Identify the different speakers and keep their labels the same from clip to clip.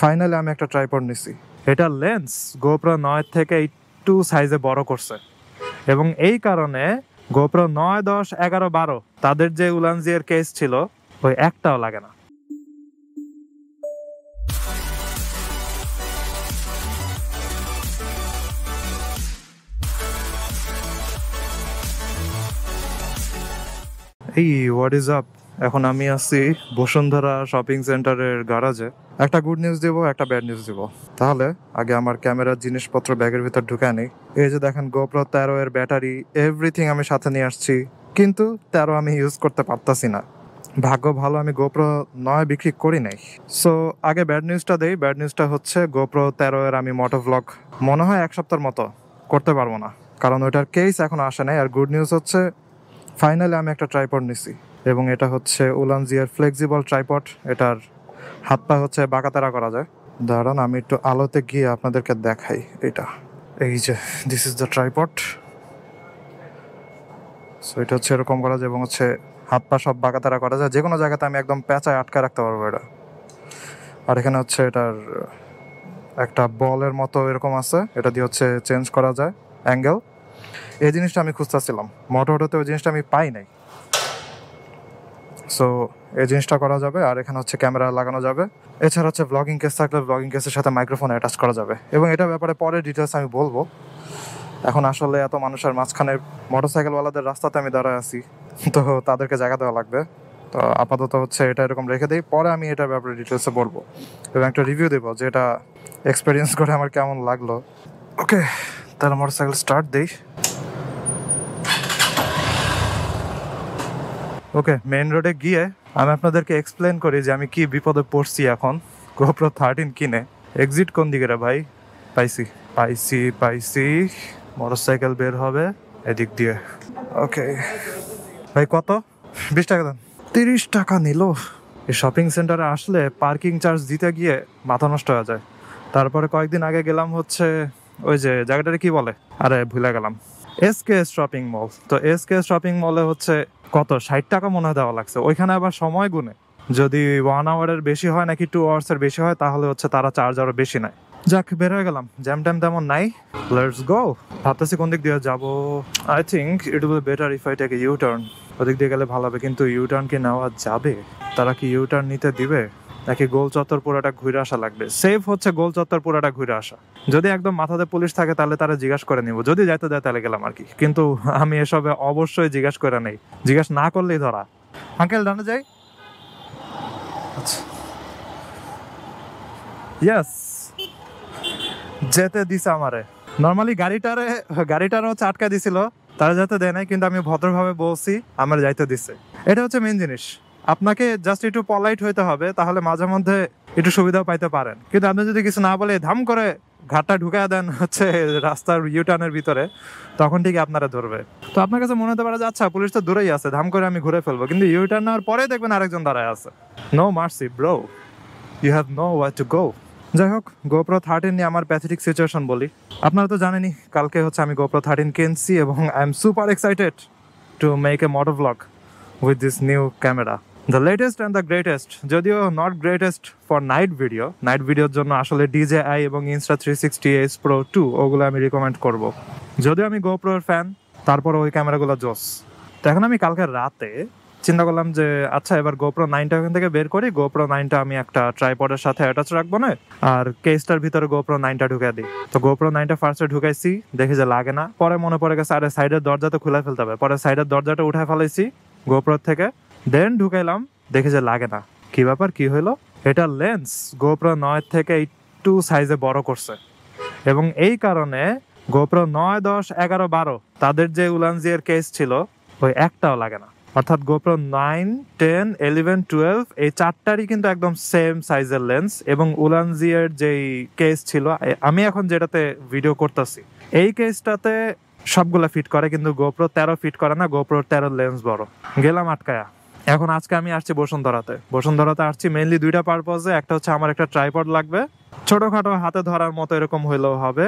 Speaker 1: Finally আমি একটা tripod নিছি। এটার লেন্স গোপ্রো 9 থেকে একটু সাইজে বড় করছে, এবং এই কারণে গোপ্রো 9, 10, 11, 12 তাদের যে উলানজিয়ার কেস ছিল ওই একটাও লাগে না। এই হোয়াট ইজ আপ, এখন আমি আছি বসুন্ধরা শপিং সেন্টারের গ্যারাজে। একটা গুড নিউজ দিব, একটা ব্যাড নিউজ দিব। তাহলে আগে আমার ক্যামেরার জিনিসপত্র ব্যাগের ভিতর ঢুকে নেই। এই যে দেখেন গোপ্রো 13 এর ব্যাটারি এভরিথিং আমি সাথে নিয়ে আসছি, কিন্তু 13 আমি ইউজ করতে পারতাছি না। ভাগ্য ভালো আমি গোপ্রো 9 বিক্রি করি নাই। সো আগে ব্যাড নিউজটা দেই। ব্যাড নিউজটা হচ্ছে গোপ্রো 13 এর আমি মোটো ভ্লগ মনে হয় এক সপ্তাহের মতো করতে পারবো না, কারণ ওইটার কেস এখনো আসে নাই। আর গুড নিউজ হচ্ছে ফাইনালি আমি একটা ট্রাইপড নিছি, এবং এটা হচ্ছে উলানজিয়ার ফ্লেক্সিবল ট্রাইপড। এটার হাত পা হচ্ছে বাঁকাতারা করা যায়। দাঁড়ান আমি একটু আলোতে গিয়ে আপনাদেরকে দেখাই। এটা এই যে this is the tripod. So এটা হচ্ছে এরকম করা যায়, এবং হচ্ছে হাত পা সব বাঁকাতারা করা যায়। যে কোনো জায়গাতে আমি একদম প্যাঁচায় আটকা রাখতে পারবো এটা। আর এখানে হচ্ছে এটার একটা বলের মতো এরকম আছে, এটা দিয়ে হচ্ছে চেঞ্জ করা যায় অ্যাঙ্গেল। এই জিনিসটা আমি খুঁজতেছিলাম, মোটোতে ওই জিনিসটা আমি পাই নাই। সো এই জিনিসটা করা যাবে। আর এখানে হচ্ছে ক্যামেরা লাগানো যাবে। এছাড়া হচ্ছে ব্লগিং কেস থাকলে ব্লগিং কেসের সাথে মাইক্রোফোন অ্যাটাচ করা যাবে, এবং এটার ব্যাপারে পরে ডিটেলস আমি বলবো। এখন আসলে এত মানুষের মাঝখানে মোটরসাইকেলওয়ালাদের রাস্তাতে আমি দাঁড়ায় আছি, তো তাদেরকে জায়গা দেওয়া লাগবে। তো আপাতত হচ্ছে এটা এরকম রেখে দিই, পরে আমি এটার ব্যাপারে ডিটেলসে বলবো এবং একটা রিভিউ দেবো যে এটা এক্সপিরিয়েন্স করে আমার কেমন লাগলো। ওকে, তাহলে মোটরসাইকেল স্টার্ট দিই। ওকে, মেইন রোডে গিয়ে আমি আপনাদেরকে এক্সপ্লেন করি যে আমি কি বিপদে পড়ছি এখন গোপ্রো 13 কিনে। এক্সিট কোন দিকে রে ভাই? পাইছি মোটরসাইকেল বের হবে এদিক দিয়ে। ওকে ভাই, কত? 20 টাকা দেন। 30 টাকা নিল। এই শপিং সেন্টারে আসলে পার্কিং চার্জ দিতে গিয়ে মাথা নষ্ট হয়ে যায়। তারপরে কয়েকদিন আগে গেলাম হচ্ছে ওই যে জায়গাটারে কি বলে, আরে ভুলে গেলাম, এসকেএস শপিং মল। তো এসকেএস শপিং মলে হচ্ছে কত 60 টাকা মনে হয় দেওয়া লাগছে। ওইখানে আবার সময় গুনে যদি 1 আওয়ারের বেশি হয় নাকি 2 আওয়ার্সের বেশি হয়, তাহলে হচ্ছে তারা চার্জ আরো বেশি নেয়। যাক, বের হয়ে গেলাম, জ্যাম ট্যাম তেমন নাই। Let's go. ভাবতেছি কোন দিক দিয়ে যাবো। I think it will be better if I take a U turn. ওদিক দিয়ে গেলে ভালো হবে, কিন্তু ইউ টার্ন কি নেওয়া যাবে? তারা কি ইউ টার্ন নিতে দিবে, নাকি গোল চত্বর পুরোটা ঘুরে আসা লাগবে? সেফ হচ্ছে গোল চত্বর পুরোটা ঘুরে আসা। যদি একদম মাথাতে পুলিশ থাকে তাহলে তারা জিজ্ঞাসা করে নিব, যদি যাইতে দেয় তাহলে গেলাম আর কি। কিন্তু আমি এসবে অবশ্যই জিজ্ঞাসা করে নেই, জিজ্ঞাসা না করলেই ধরা। আঙ্কেল ডানে যাই। আচ্ছা, ইয়েস, যেতে দিছে আমারে। নর্মালি গাড়িটারে হচ্ছে আটকা দিছিল, তারা যাতে দেয় নাই, কিন্তু আমি ভদ্রভাবে বলছি আমার যাইতে দিছে। এটা হচ্ছে মেন জিনিস। আপনাকে জাস্ট একটু পলাইট হইতে হবে, তাহলে মাঝে মধ্যে একটু সুবিধাও পাইতে পারেন। কিন্তু আপনি যদি কিছু না বলে ধাম করে ঘাটটা ঢুকায় দেন হচ্ছে রাস্তার ইউটার্নের ভিতরে, তখন ঠিকই আপনারা ধরবে। তো আপনার কাছে মনে হতে পারে যে আচ্ছা পুলিশ তো দূরেই আছে, ধাম করে আমি ঘুরে ফেলবো, কিন্তু ইউটার্ন নেওয়ার পরে দেখবেন আরেকজন দাঁড়ায় আছে। No mercy bro, you have no way to go. যাই হোক, গোপ্রো 13 নিয়ে আমার প্যাথেটিক সিচুয়েশন বলি। আপনারা তো জানেনই কালকে হচ্ছে আমি গোপ্রো 13 কিনছি, এবং I am super excited to make a moto blog with this new camera, the latest and the greatest. যদিও নট গ্রেটেস্ট ফর নাইট ভিডিওর জন্য আসলে DJI এবং Insta360 Pro 2 ওগুলো আমি রিকমেন্ড করব। যদিও আমি গোপ্রোর ফ্যান, তারপর ওই ক্যামেরাগুলো জোস। তো এখন আমি কালকে রাতে চিন্তা করলাম যে আচ্ছা এবার গোপ্রো 9টা ওখান থেকে বের করি। গোপ্রো 9টা আমি একটা ট্রাইপডের সাথে অ্যাটাচ রাখবো না, আর কেসটার ভিতরে গোপ্রো 9টা ঢুকাই দিই। তো গোপ্রো 9টা ফার্স্টে ঢুকাইছি, দেখি যে লাগে না। পরে মনে পড়ে গেছে আরে সাইডের দরজা তো খুলে ফেলতে হবে, পরে সাইডের দরজাটা উঠায় ফেলাইছি গোপ্রোর থেকে, দেন ঢুকাইলাম, দেখি যে লাগে না। কি ব্যাপার, কি হইলো? এটা লেন্স গোপ্রো 9 থেকে একটু সাইজে বড় করছে, এবং এই কারণে গোপ্রো 9, 10, 11, 12 তাদের যে উলানজিয়ার কেস ছিল ওই একটাও লাগে না। অর্থাৎ গোপ্রো 9, 10, 11, 12 এই চারটারই কিন্তু একদম সেম সাইজের লেন্স, এবং উলানজিয়ার যেই কেস ছিল, আমি এখন যেটাতে ভিডিও করতেছি এই কেসটাতে সবগুলা ফিট করে, কিন্তু গোপ্রো 13 ফিট করে না। গোপ্রো 13 লেন্স বড়। গেলাম আটকায়া। এখন আজকে আমি আসছি বসুন্ধরাতে আসছি মেইনলি দুইটা পারপজে। একটা হচ্ছে আমার একটা ট্রাইপড লাগবে, ছোটখাটো হাতে ধরার মতো এরকম হইলেও হবে।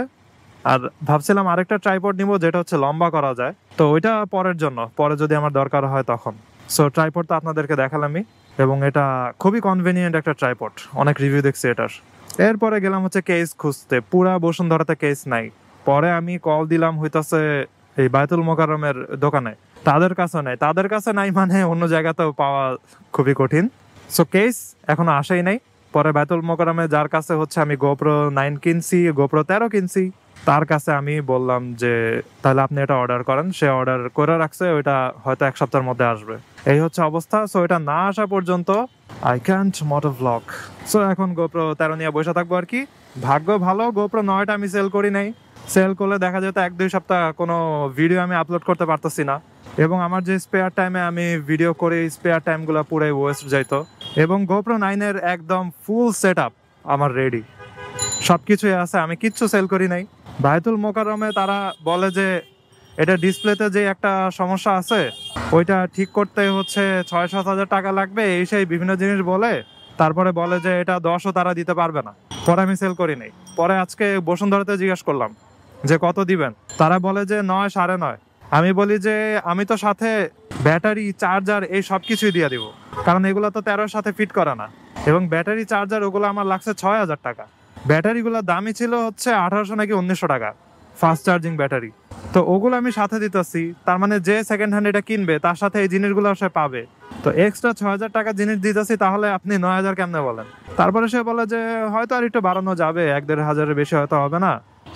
Speaker 1: আর ভাবছিলাম আরেকটা ট্রাইপড নিব যেটা হচ্ছে লম্বা করা যায়, তো ওইটা পরের জন্য, পরে যদি আমার দরকার হয় তখন। সো ট্রাইপড তো আপনাদেরকে দেখালামই, এবং এটা খুবই কনভেনিয়েন্ট একটা ট্রাইপড। অনেক রিভিউ দেখছি এটার। এরপরে গেলাম হচ্ছে কেস খুঁজতে, পুরা বসুন্ধরাতে কেস নাই। পরে আমি কল দিলাম হইতাছে এই বায়তুল মোকাররমের দোকানে, তাদের কাছে নাই। তাদের কাছে নাই মানে অন্য জায়গাতেও পাওয়া খুবই কঠিন। সো কেস এখনো আসেই নাই। পরে বায়তুল মোকাররমে যার কাছে হচ্ছে আমি গোপ্রো 9 কিনছি, গোপ্রো 13 কিনছি, তার কাছে আমি বললাম যে তাহলে আপনি এটা অর্ডার করেন। সে অর্ডার করে রাখছে, ওইটা হয়তো 1 সপ্তাহের মধ্যে আসবে। এই হচ্ছে অবস্থা। সো এটা না আসা পর্যন্ত I can't moto vlog. So এখন গোপ্রো 13 নিয়ে বসে থাকবো আর কি। ভাগ্য ভালো গোপ্রো 9টা আমি সেল করি নাই। সেল করলে দেখা যেত 1-2 সপ্তাহ কোনো ভিডিও আমি আপলোড করতে পারতেছি না, এবং আমার যে স্পেয়ার টাইমে আমি ভিডিও করি স্পেয়ার টাইমগুলো পুরাই ওয়েস্ট যাইতো। এবং গোপ্রো 9-এর একদম ফুল সেট আপ আমার রেডি, সবকিছুই আছে, আমি কিচ্ছু সেল করি নাই। বায়তুল মোকাররমে তারা বলে যে এটা ডিসপ্লেতে যে একটা সমস্যা আছে ওইটা ঠিক করতে হচ্ছে 6-7 হাজার টাকা লাগবে, এই সেই বিভিন্ন জিনিস বলে। তারপরে বলে যে এটা 10ও তারা দিতে পারবে না। পরে আমি সেল করি নাই। পরে আজকে বসুন্ধরাতে জিজ্ঞাসা করলাম যে কত দিবেন, তারা বলে যে 9, 9.5। আমি বলি যে আমি তো সাথে ব্যাটারি চার্জার এই সব কিছুই দিয়ে দিব, কারণ এগুলো তো 13-র সাথে ফিট করা না। এবং ব্যাটারি চার্জার ওগুলো আমার লাগছে 6,000 টাকা। ব্যাটারিগুলোর দামই ছিল হচ্ছে 1800 নাকি 1900 টাকা, ফাস্ট চার্জিং ব্যাটারি। তো ওগুলো আমি সাথে দিতেছি, তার মানে যে সেকেন্ড হ্যান্ড এটা কিনবে তার সাথে এই জিনিসগুলো সে পাবে। তো এক্সট্রা 6,000 টাকা জিনিস দিতেছি, তাহলে আপনি 9,000 কেমনে বলেন? তারপরে সে বলে যে হয়তো আর একটু বাড়ানো যাবে, 1-1.5 হাজারের বেশি হয়তো হবে না।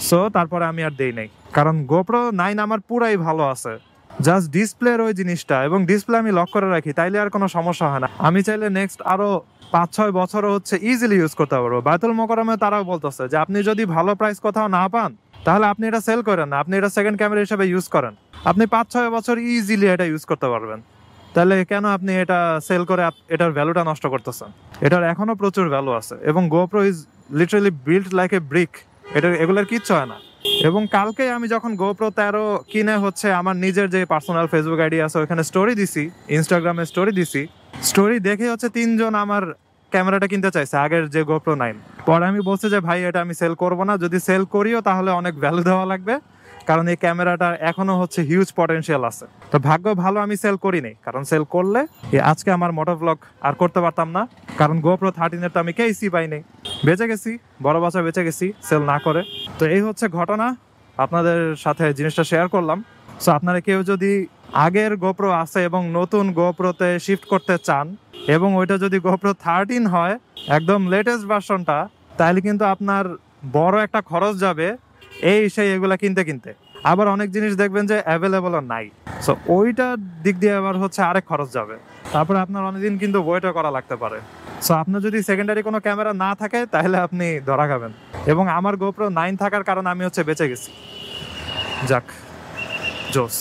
Speaker 1: সো তারপরে আমি আর দেই নাই, কারণ গোপ্রো 9 আমার পুরাই ভালো আছে। জাস্ট ডিসপ্লের ওই জিনিসটা, এবং ডিসপ্লে আমি লক করে রাখি, তাইলে আর কোনো সমস্যা হয় না। আমি চাইলে নেক্সট আরো 5-6 বছরও হচ্ছে ইজিলি ইউজ করতে পারবো। বায়তুল মোকাররমে তারাও বলতেছে যে আপনি যদি ভালো প্রাইস কোথাও না পান তাহলে আপনি এটা সেল করেন না, আপনি এটা সেকেন্ড ক্যামেরা হিসেবে ইউজ করেন, আপনি 5-6 বছর ইজিলি এটা ইউজ করতে পারবেন। তাহলে কেন আপনি এটা সেল করে এটার ভ্যালুটা নষ্ট করতেছেন? এটার এখনো প্রচুর ভ্যালু আছে, এবং GoPro is literally build like a brick. এগুলোর কিচ্ছু হয় না। এবং কালকে আমি যখন গোপ্রো 13 কিনে হচ্ছে আমার নিজের যে পার্সোনাল ফেসবুক আইডি আছে ওখানে স্টোরি দিছি, ইনস্টাগ্রামে স্টোরি দিছি, স্টোরি দেখে হচ্ছে 3 জন আমার ক্যামেরাটা কিনতে চাইছে, আগের যে গোপ্রো 9। পরে আমি বলছি যে ভাই এটা আমি সেল করব না, যদি সেল করিও তাহলে অনেক ভ্যালু দেওয়া লাগবে, কারণ এই ক্যামেরাটা এখনো হচ্ছে হিউজ পটেনশিয়াল আছে। তো ভাগ্য ভালো আমি সেল করি নাই, কারণ সেল করলে আজকে আমার মোটো ভ্লগ আর করতে পারতাম না, কারণ গোপ্রো 13-এর তো আমি কেসই পাই নাই। বেঁচে গেছি, বড় বাচ্চা বেঁচে গেছি সেল না করে। তো এই হচ্ছে ঘটনা, আপনাদের সাথে জিনিসটা শেয়ার করলাম। সো আপনারা কেউ যদি আগের গোপ্রো আছে এবং নতুন গোপ্রোতে শিফট করতে চান, এবং ওইটা যদি গোপ্রো 13 হয় একদম লেটেস্ট ভার্সনটা, তাহলে কিন্তু আপনার বড় একটা খরচ যাবে এই সেই এগুলা কিনতে কিনতে। আবার অনেক জিনিস দেখবেন যে অ্যাভেলেবলও নাই, সো ওইটার দিক দিয়ে আবার হচ্ছে আরেক খরচ যাবে। তারপরে আপনার অনেকদিন কিন্তু ওয়েটও করা লাগতে পারে। সো আপনার যদি সেকেন্ডারি কোনো ক্যামেরা না থাকে তাহলে আপনি ধরা খাবেন। এবং আমার গোপ্রো 9 থাকার কারণে আমি হচ্ছে বেঁচে গেছি। যাক, জোস।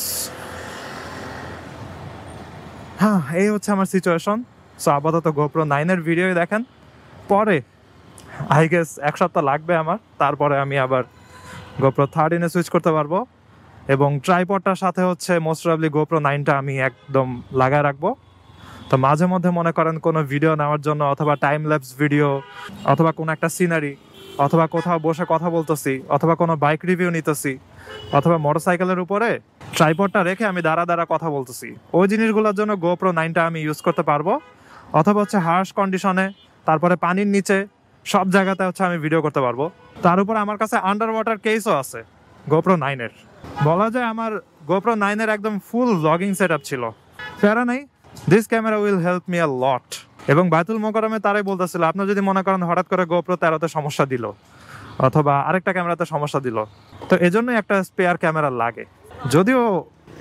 Speaker 1: হ্যাঁ, এই হচ্ছে আমার সিচুয়েশন। সো আপাতত গোপ্রো 9-এর ভিডিও দেখেন, পরে আই গেস 1 সপ্তাহ লাগবে আমার, তারপরে আমি আবার গোপ্রো 13-এ সুইচ করতে পারবো। এবং ট্রাইপডটার সাথে হচ্ছে মোস্ট প্রবাবলি গোপ্রো 9টা আমি একদম লাগায় রাখবো। তো মাঝে মধ্যে মনে করেন কোনো ভিডিও নেওয়ার জন্য, অথবা টাইম ল্যাপস ভিডিও, অথবা কোনো একটা সিনারি, অথবা কোথাও বসে কথা বলতেছি, অথবা কোনো বাইক রিভিউ নিতেছি, অথবা মোটরসাইকেলের উপরে ট্রাইপডটা রেখে আমি দাঁড়া দাঁড়া কথা বলতেছি, ওই জিনিসগুলোর জন্য গোপ্রো 9টা আমি ইউজ করতে পারবো। অথবা হচ্ছে হার্শ কন্ডিশনে, তারপরে পানির নিচে, সব জায়গাতে হচ্ছে আমি ভিডিও করতে পারবো। তার উপর আমার কাছে আন্ডার ওয়াটার কেসও আছে গোপ্রো 9-এর। বলা যায় আমার গোপ্রো 9-এর একদম ফুল ব্লগিং সেট আপ ছিল। প্যারা নাই, this camera will help me a lot. এবং বায়তুল মোকাররমে তারাই বলতেছিল আপনার যদি মনে করেন হঠাৎ করে গোপ্রো 13-তে সমস্যা দিল, অথবা আরেকটা ক্যামেরাতে সমস্যা দিল, তো এজন্যই একটা স্পেয়ার ক্যামেরা লাগে। যদিও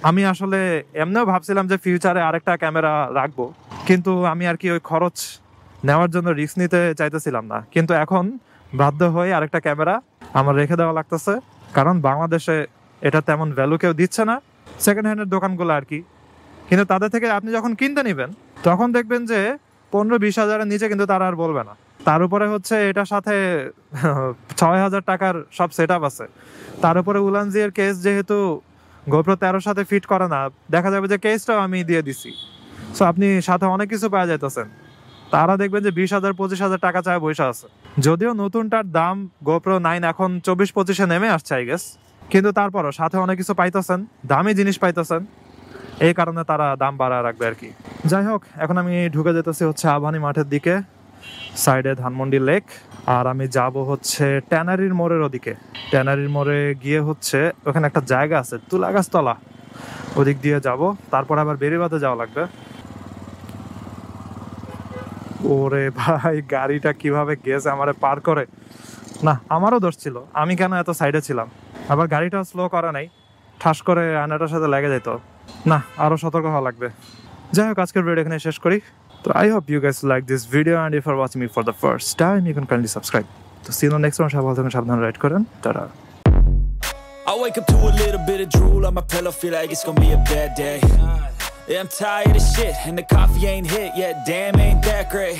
Speaker 1: আমি আসলে এমনিও ভাবছিলাম যে ফিউচারে আরেকটা ক্যামেরা রাখবো, কিন্তু আমি আর কি ওই খরচ নেওয়ার জন্য রিস্ক নিতে চাইতেছিলাম না। কিন্তু এখন বাধ্য হয়ে আরেকটা ক্যামেরা আমার রেখে দেওয়া লাগতেছে, কারণ বাংলাদেশে এটা তেমন ভ্যালু কেউ দিচ্ছে না, সেকেন্ড হ্যান্ডের দোকানগুলো আর কি। কিন্তু তাদের থেকে আপনি যখন কিনতে নেবেন তখন দেখবেন যে 15-20 হাজারের নিচে কিন্তু তারা আর বলবে না। তার উপরে হচ্ছে এটার সাথে 6,000 টাকার সব সেট আপ আছে। তার উপরে উলানজির কেস যেহেতু গোপ্রো 13-র সাথে ফিট করে না, দেখা যাবে যে কেসটাও আমি দিয়ে দিছি। সো আপনি সাথে অনেক কিছু পাওয়া যাইতেছেন, তারা দেখবেন যে 20,000-25,000 টাকা চায় বৈশা আছে। যদিও নতুনটার দাম গোপ্রো 9 এখন 24-25-এ নেমে আসছে আই গেস, কিন্তু তারপরও সাথে অনেক কিছু পাইতেছেন, দামি জিনিস পাইতেছেন, এই কারণে তারা দাম বাড়ায় রাখবে আর কি। যাই হোক, এখন আমি ঢুকে যেতেছি হচ্ছে আবাহনী মাঠের দিকে। সাইডে ধানমন্ডি লেক। আর আমি যাব হচ্ছে ট্যানারির মোড়ের ওদিকে। ট্যানারির মোড়ে গিয়ে হচ্ছে ওখানে একটা জায়গা আছে তুলা গাছতলা, ওদিক দিয়ে যাব, তারপর আবার বেরিবাঁধে যাওয়া লাগবে। ওরে ভাই, গাড়িটা কিভাবে গেছে আমারে পার করে। না, আমারও দোষ ছিল, আমি কেন এত সাইডে ছিলাম। আবার গাড়িটাও স্লো করা নাই, ঠাস করে আয়নাটার সাথে লেগে যেত। না, আরো সতর্ক হওয়া লাগবে। যাই হোক, আজকের ভিডিও এখানে শেষ করি। তো I hope you guys like this video, and if you are watching me for the first time you can kindly subscribe. তো সি ইউ নেক্সট টাইম। সবাই ভালো থাকুন, সাবধানে রাইড করেন। Tata.
Speaker 2: I wake up to a little bit of drool on my pillow, feel like it's gonna be a bad day. Yeah, I'm tired of shit, and the coffee ain't hit yet, damn ain't that great.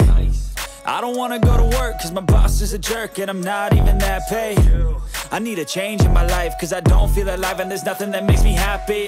Speaker 2: I don't wanna go to work, cause my boss is a jerk, and I'm not even that paid. I need a change in my life, cause I don't feel alive, and there's nothing that makes me happy.